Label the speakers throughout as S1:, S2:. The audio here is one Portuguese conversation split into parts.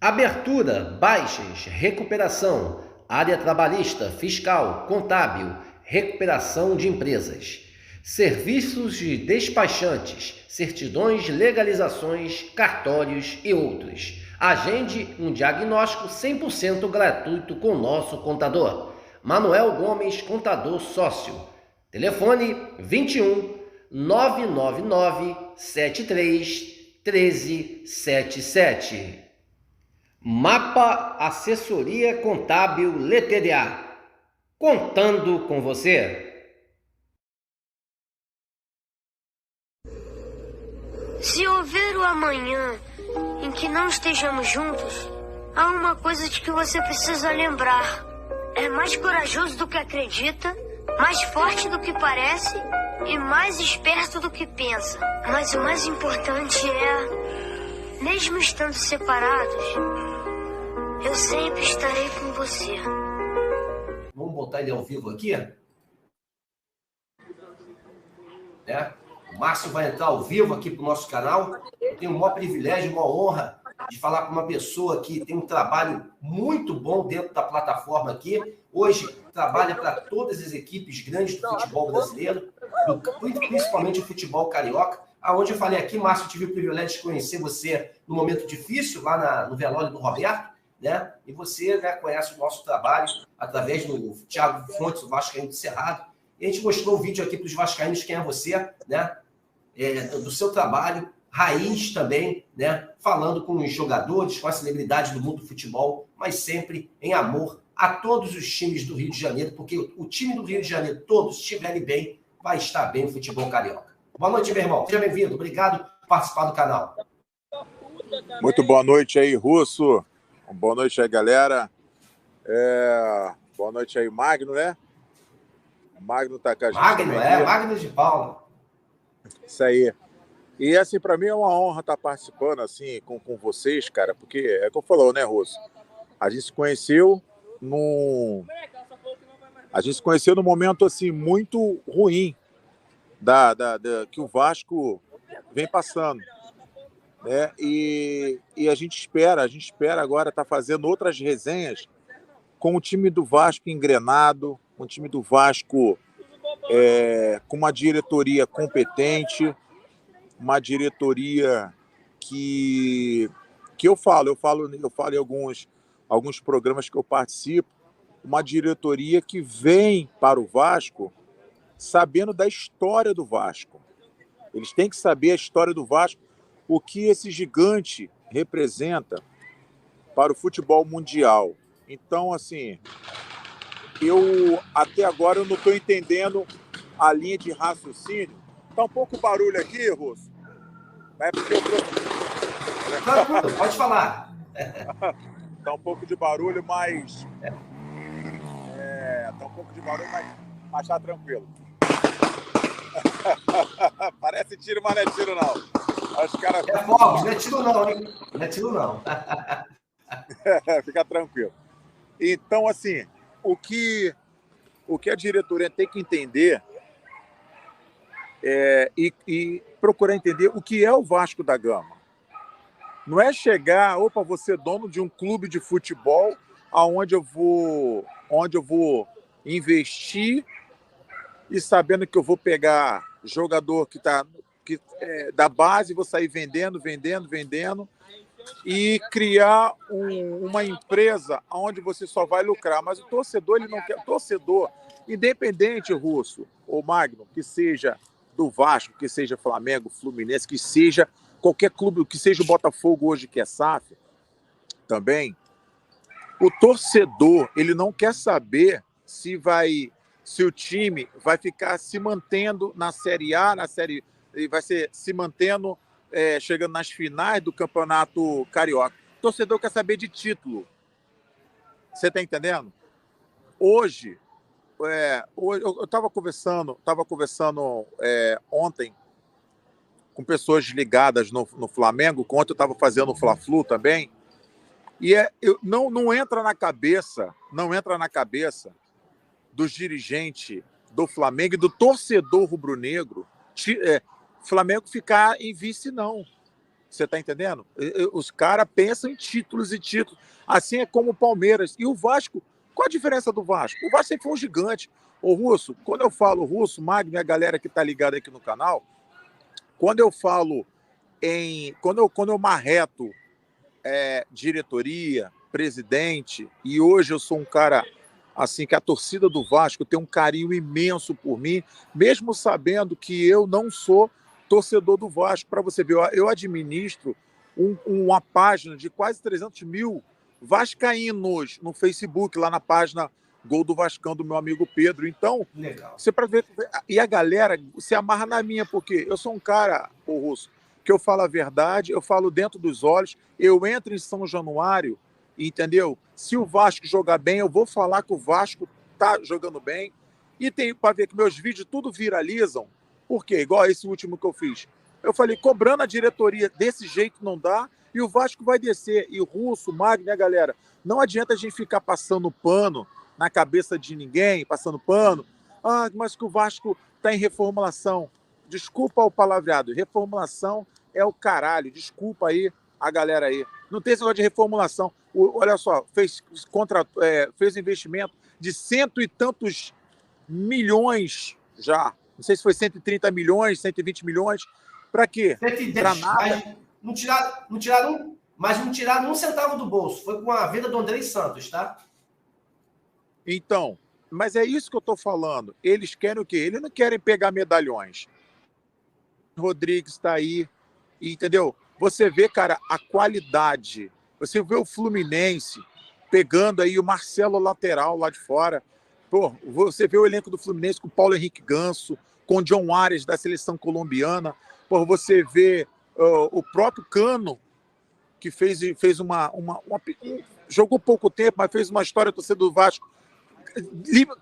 S1: Abertura, baixas, recuperação, área trabalhista, fiscal, contábil, recuperação de empresas. Serviços de despachantes, certidões, legalizações, cartórios e outros. Agende um diagnóstico 100% gratuito com nosso contador. Manuel Gomes, contador sócio. Telefone 21 999 73 1377. Mapa Assessoria Contábil LTDA. Contando com você.
S2: Se houver o amanhã em que não estejamos juntos, há uma coisa de que você precisa lembrar. É mais corajoso do que acredita, mais forte do que parece e mais esperto do que pensa. Mas o mais importante é, mesmo estando separados, eu sempre estarei com você.
S1: Vamos botar ele ao vivo aqui? O Márcio vai entrar ao vivo aqui para o nosso canal. Eu tenho o maior privilégio, uma honra de falar com uma pessoa que tem um trabalho muito bom dentro da plataforma aqui. Hoje trabalha para todas as equipes grandes do futebol brasileiro, principalmente o futebol carioca. Aonde eu falei aqui, Márcio, eu tive o privilégio de conhecer você no momento difícil, lá no velório do Roberto, né? E você, né, conhece o nosso trabalho através do Thiago Fontes, o Vascaíno do Cerrado. E a gente mostrou o vídeo aqui para os vascaínos, quem é você, né? Do seu trabalho, raiz também, né? Falando com os jogadores, com as celebridades do mundo do futebol, mas sempre em amor a todos os times do Rio de Janeiro, porque o time do Rio de Janeiro, todos estiverem bem, vai estar bem o futebol carioca. Boa noite, meu irmão. Seja bem-vindo. Obrigado por participar do canal.
S3: Muito boa noite aí, Russo. Boa noite aí, galera. Boa noite aí, Magno, né? O Magno tá com a gente.
S1: Magno de Paula.
S3: Isso aí. E, assim, para mim é uma honra estar participando, assim, com vocês, cara, porque é o que eu falou, né, Russo? A gente se conheceu num momento, assim, muito ruim que o Vasco vem passando, né? E a gente espera agora estar fazendo outras resenhas com o time do Vasco engrenado, com o time do Vasco com uma diretoria competente, uma diretoria que eu falo em alguns programas que eu participo, uma diretoria que vem para o Vasco sabendo da história do Vasco. Eles têm que saber a história do Vasco, o que esse gigante representa para o futebol mundial. Então, assim, até agora eu não estou entendendo a linha de raciocínio. Tá um pouco barulho aqui, Russo? É porque
S1: Pode falar.
S3: Tá um pouco de barulho, mas... tá um pouco de barulho, mas tá tranquilo. Parece tiro, mas não é tiro, não. Os caras...
S1: É fogos, não é tiro não, hein? Não é tiro não.
S3: Fica tranquilo. Então, assim, o que a diretoria tem que entender e procurar entender o que é o Vasco da Gama. Não é chegar, vou ser dono de um clube de futebol onde eu vou investir e sabendo que eu vou pegar jogador da base, vou sair vendendo e criar uma empresa onde você só vai lucrar. Mas o torcedor, ele não quer. O torcedor, independente, Russo ou Magno, que seja do Vasco, que seja Flamengo, Fluminense, que seja qualquer clube, que seja o Botafogo hoje, que é SAF, também, o torcedor, ele não quer saber se o time vai ficar se mantendo na Série A, ele vai se mantendo chegando nas finais do Campeonato Carioca. O torcedor quer saber de título. Você está entendendo? Hoje eu estava conversando ontem com pessoas ligadas no Flamengo, ontem eu estava fazendo o Fla-Flu também, e não entra na cabeça dos dirigentes do Flamengo e do torcedor rubro-negro Flamengo ficar em vice, não. Você está entendendo? Os caras pensam em títulos e títulos. Assim é como o Palmeiras. E o Vasco, qual a diferença do Vasco? O Vasco sempre foi um gigante. Ô, Russo, quando eu falo Russo, Magno, a galera que está ligada aqui no canal, quando eu falo quando eu marreto diretoria, presidente, e hoje eu sou um cara assim que a torcida do Vasco tem um carinho imenso por mim, mesmo sabendo que eu não sou torcedor do Vasco. Para você ver, eu administro uma página de quase 300 mil vascaínos no Facebook, lá na página Gol do Vascão, do meu amigo Pedro. Então,
S1: legal.
S3: Você para ver, e a galera se amarra na minha, porque eu sou um cara, ô Russo, que eu falo a verdade, eu falo dentro dos olhos, eu entro em São Januário, entendeu? Se o Vasco jogar bem, eu vou falar que o Vasco tá jogando bem, e tem para ver que meus vídeos tudo viralizam. Por quê? Igual esse último que eu fiz. Eu falei, cobrando a diretoria desse jeito não dá, e o Vasco vai descer. E o Russo, o Magno, né, galera? Não adianta a gente ficar passando pano na cabeça de ninguém, passando pano. Ah, mas que o Vasco está em reformulação. Desculpa o palavreado. Reformulação é o caralho. Desculpa aí a galera aí. Não tem esse negócio de reformulação. Olha só, fez investimento de 100 e tantos milhões já. Não sei se foi 130 milhões, 120 milhões. Para quê? Para nada.
S1: Mas não tiraram um centavo do bolso. Foi com a venda do Andrei Santos, tá?
S3: Então, mas é isso que eu estou falando. Eles querem o quê? Eles não querem pegar medalhões. O Rodrigues está aí, entendeu? Você vê, cara, a qualidade. Você vê o Fluminense pegando aí o Marcelo lateral lá de fora. Pô, você vê o elenco do Fluminense com o Paulo Henrique Ganso, com o John Ares da seleção colombiana. Pô, você vê o próprio Cano, que fez jogou pouco tempo, mas fez uma história torcedor do Vasco.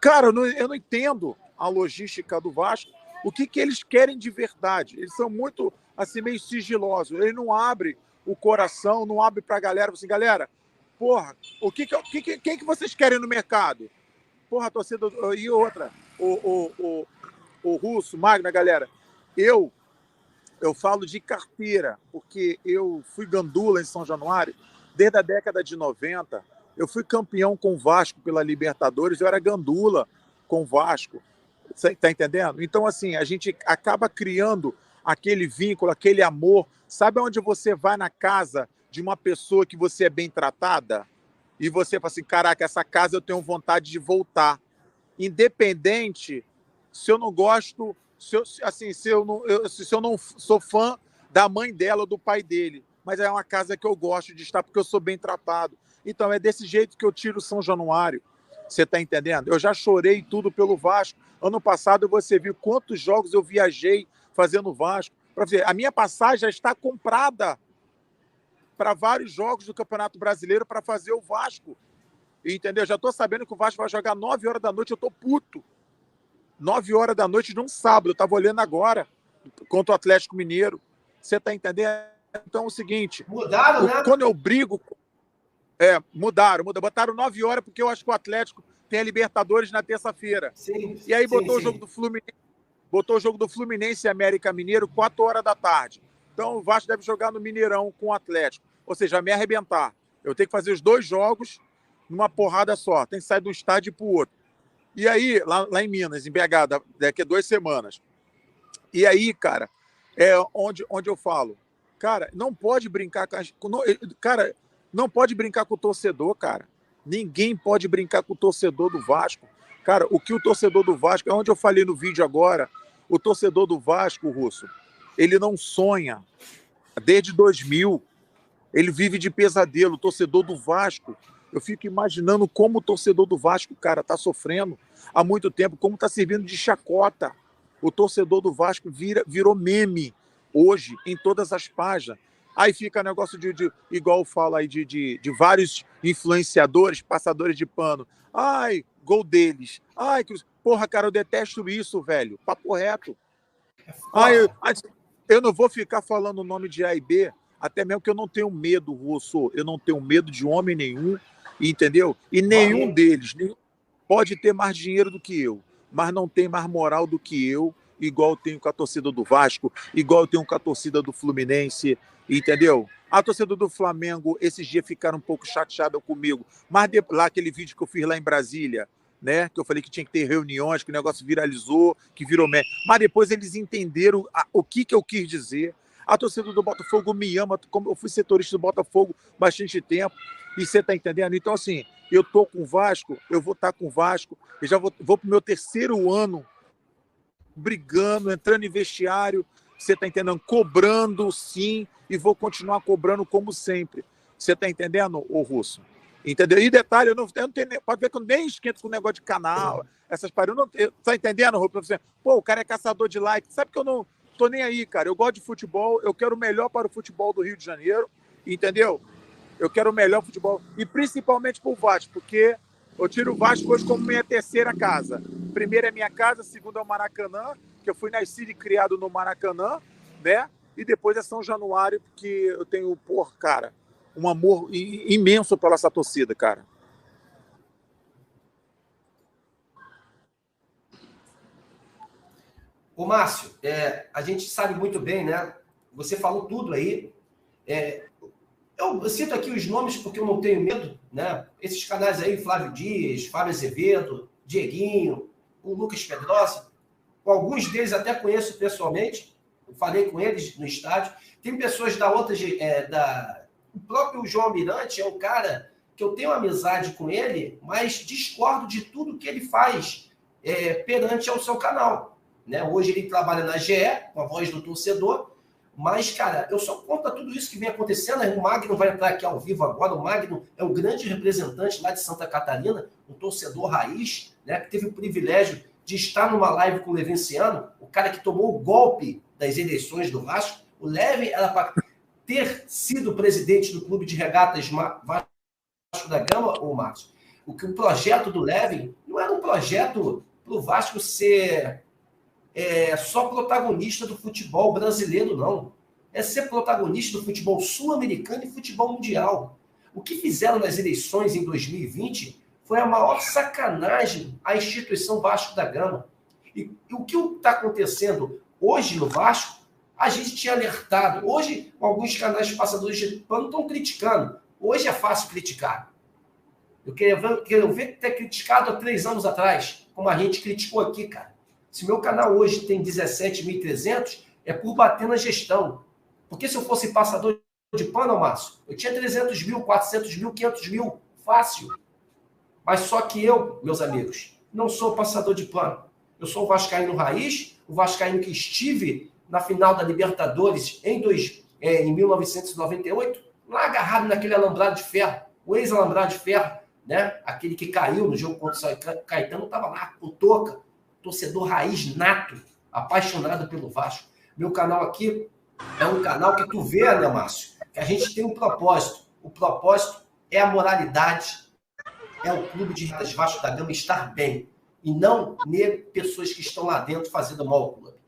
S3: Cara, eu não entendo a logística do Vasco. O que eles querem de verdade? Eles são muito, assim, meio sigilosos. Eles não abrem o coração, não abrem pra galera. Assim, galera, porra, quem que vocês querem no mercado? Porra, torcida... E outra, o Russo, Magna, galera, eu falo de carteira, porque eu fui gandula em São Januário desde a década de 90. Eu fui campeão com o Vasco pela Libertadores, eu era gandula com o Vasco. Você está entendendo? Então, assim, a gente acaba criando aquele vínculo, aquele amor. Sabe onde você vai na casa de uma pessoa que você é bem tratada? E você fala assim, caraca, essa casa eu tenho vontade de voltar. Independente se eu não gosto, se eu não sou fã da mãe dela ou do pai dele. Mas é uma casa que eu gosto de estar porque eu sou bem tratado. Então é desse jeito que eu tiro São Januário. Você está entendendo? Eu já chorei tudo pelo Vasco. Ano passado você viu quantos jogos eu viajei fazendo Vasco. Para ver, a minha passagem já está comprada para vários jogos do Campeonato Brasileiro para fazer o Vasco. Entendeu? Já estou sabendo que o Vasco vai jogar 9 horas da noite, eu estou puto. 9 horas da noite num sábado, eu estava olhando agora contra o Atlético Mineiro. Você está entendendo? Então é o seguinte...
S1: Mudaram, né?
S3: Quando eu brigo... Mudaram. Botaram 9 horas porque eu acho que o Atlético tem a Libertadores na terça-feira. E aí botou o jogo do Fluminense. Botou o jogo do Fluminense e América Mineiro 4 horas da tarde. Então o Vasco deve jogar no Mineirão com o Atlético. Ou seja, me arrebentar. Eu tenho que fazer os 2 jogos numa porrada só. Tem que sair de um estádio para o outro. E aí, lá em Minas, em BH, daqui a 2 semanas. E aí, cara, é onde eu falo. Cara, não pode brincar com... Cara, não pode brincar com o torcedor, cara. Ninguém pode brincar com o torcedor do Vasco. Cara, o que o torcedor do Vasco... É onde eu falei no vídeo agora. O torcedor do Vasco, Russo, ele não sonha. Desde 2000, ele vive de pesadelo. O torcedor do Vasco... Eu fico imaginando como o torcedor do Vasco, cara, tá sofrendo há muito tempo, como tá servindo de chacota. O torcedor do Vasco virou meme hoje em todas as páginas. Aí fica negócio igual eu falo aí, de vários influenciadores, passadores de pano. Ai, gol deles. Ai, porra, cara, eu detesto isso, velho. Papo reto. Eu não vou ficar falando o nome de A e B, até mesmo que eu não tenho medo, Russo. Eu não tenho medo de homem nenhum, entendeu? E nenhum deles pode ter mais dinheiro do que eu, mas não tem mais moral do que eu, igual eu tenho com a torcida do Vasco, igual eu tenho com a torcida do Fluminense, entendeu? A torcida do Flamengo, esses dias ficaram um pouco chateados comigo, mas lá aquele vídeo que eu fiz lá em Brasília, né, que eu falei que tinha que ter reuniões, que o negócio viralizou, que virou meme, mas depois eles entenderam o que eu quis dizer. A torcida do Botafogo me ama, como eu fui setorista do Botafogo bastante tempo, e você está entendendo? Então, assim, eu estou com o Vasco, eu vou estar com o Vasco, eu já vou para o meu 3º ano brigando, entrando em vestiário, você está entendendo? Cobrando, sim, e vou continuar cobrando como sempre. Você está entendendo, ô Russo? Entendeu? E detalhe, eu não tenho, pode ver que eu nem esquento com o negócio de canal, essas paradas. Tá entendendo, Russo? Pô, o cara é caçador de like. Sabe que eu não tô nem aí, cara. Eu gosto de futebol, eu quero o melhor para o futebol do Rio de Janeiro, entendeu? Eu quero o melhor futebol, e principalmente para o Vasco, porque eu tiro o Vasco hoje como minha 3ª casa. Primeira é minha casa, segunda é o Maracanã, que eu fui nascido e criado no Maracanã, né? E depois é São Januário, porque eu tenho, cara, um amor imenso pela essa torcida, cara.
S1: Ô, Márcio, a gente sabe muito bem, né? Você falou tudo aí. Eu cito aqui os nomes porque eu não tenho medo, né? Esses canais aí, Flávio Dias, Fábio Azevedo, Dieguinho, o Lucas Pedrosa, alguns deles até conheço pessoalmente, eu falei com eles no estádio. Tem pessoas da outra, o próprio João Almirante é um cara que eu tenho amizade com ele, mas discordo de tudo que ele faz perante ao seu canal, né? Hoje ele trabalha na GE, com a voz do torcedor, mas, cara, eu sou contra tudo isso que vem acontecendo. O Magno vai entrar aqui ao vivo agora. O Magno é o grande representante lá de Santa Catarina, um torcedor raiz, né, que teve o privilégio de estar numa live com o Levinciano, o cara que tomou o golpe das eleições do Vasco. O Levin era para ter sido presidente do Clube de Regatas Vasco da Gama, ou Márcio. O projeto do Levin não era um projeto para o Vasco ser só protagonista do futebol brasileiro, não. É ser protagonista do futebol sul-americano e futebol mundial. O que fizeram nas eleições em 2020 foi a maior sacanagem à instituição Vasco da Gama. E o que está acontecendo hoje no Vasco, a gente tinha alertado. Hoje, alguns canais de passadores de pano estão criticando. Hoje é fácil criticar. Eu quero ver ter criticado há 3 anos atrás, como a gente criticou aqui, cara. Se meu canal hoje tem 17.300, é por bater na gestão. Porque se eu fosse passador de pano, Márcio, eu tinha 300 mil, 400 mil, 500 mil, fácil. Mas só que eu, meus amigos, não sou passador de pano. Eu sou o vascaíno raiz, o vascaíno que estive na final da Libertadores em 1998, lá agarrado naquele alambrado de ferro, o ex-alambrado de ferro, né? Aquele que caiu no jogo contra o Caetano, estava lá com touca. Torcedor raiz nato, apaixonado pelo Vasco. Meu canal aqui é um canal que tu vê, né, Márcio? Que a gente tem um propósito. O propósito é a moralidade, é o Clube de Regatas Vasco da Gama estar bem. E não pessoas que estão lá dentro fazendo mal ao clube.